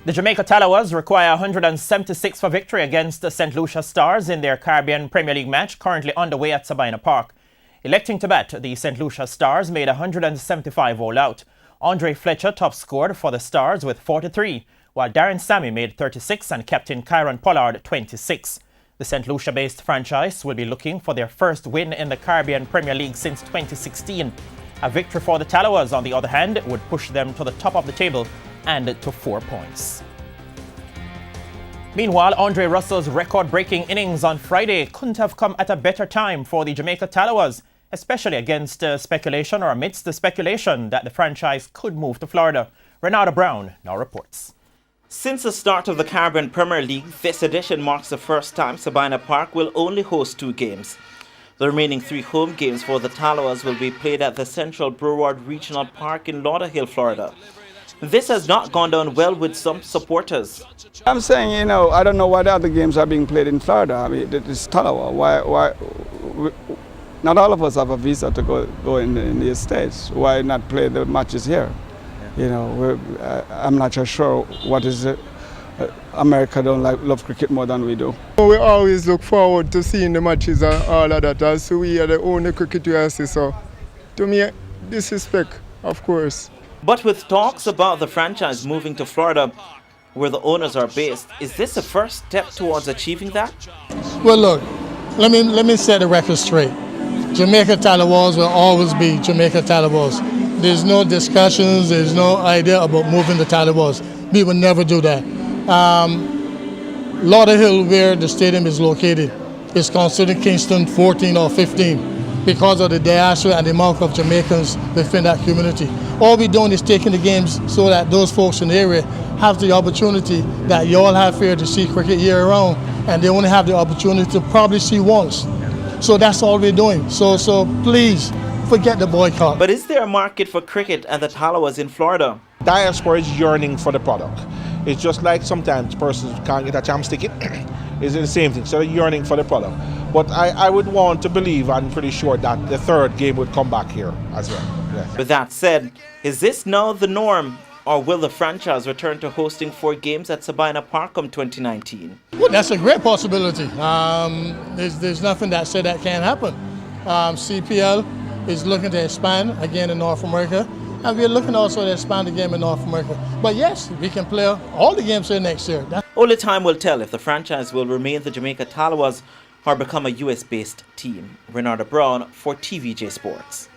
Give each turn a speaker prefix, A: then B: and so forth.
A: The Jamaica Talawas require 176 for victory against the St. Lucia Stars in their Caribbean Premier League match currently underway at Sabina Park. Electing to bat, the St. Lucia Stars made 175 all out. Andre Fletcher top scored for the Stars with 43, while Darren Sammy made 36 and captain Kyron Pollard 26. The St. Lucia-based franchise will be looking for their first win in the Caribbean Premier League since 2016. A victory for the Talawas, on the other hand, would push them to the top of the table and to 4 points. Meanwhile, Andre Russell's record-breaking innings on Friday couldn't have come at a better time for the Jamaica Talawas, especially amidst the speculation that the franchise could move to Florida. Renata Brown now reports.
B: Since the start of the Caribbean Premier League, this edition marks the first time Sabina Park will only host 2 games. The remaining 3 home games for the Talawas will be played at the Central Broward Regional Park in Lauderhill, Florida. This has not gone down well with some supporters.
C: I'm saying, I don't know why the other games are being played in Florida. I mean, it's Talawa. Why? Not all of us have a visa to go in the States. Why not play the matches here? I'm not sure what is it. America don't love cricket more than we do.
D: We always look forward to seeing the matches and all of that. As we are the only cricket we see, so to me, disrespect, of course.
B: But with talks about the franchise moving to Florida, where the owners are based, is this a first step towards achieving that?
E: Well, look, let me set the record straight. Jamaica Talawas will always be Jamaica Talawas. There's no discussions, there's no idea about moving the Talawas. We will never do that. Lauderhill, where the stadium is located, is considered Kingston 14 or 15 because of the diaspora and the amount of Jamaicans within that community. All we're doing is taking the games so that those folks in the area have the opportunity that you all have here to see cricket year round, and they only have the opportunity to probably see once. So that's all we're doing. So please, forget the boycott.
B: But is there a market for cricket and the Talawas in Florida?
F: Diaspora is yearning for the product. It's just like sometimes persons can't get a chance ticket. It's the same thing, so they're yearning for the product. But I would want to believe, I'm pretty sure, that the third game would come back here as well. Yes.
B: With that said, is this now the norm, or will the franchise return to hosting 4 games at Sabina Park come 2019?
E: Well, that's a great possibility. There's nothing that said that can't happen. CPL is looking to expand again in North America, and we're looking also to expand the game in North America. But yes, we can play all the games here next year.
B: Only time will tell if the franchise will remain the Jamaica Talawas or become a US-based team. Renata Brown for TVJ Sports.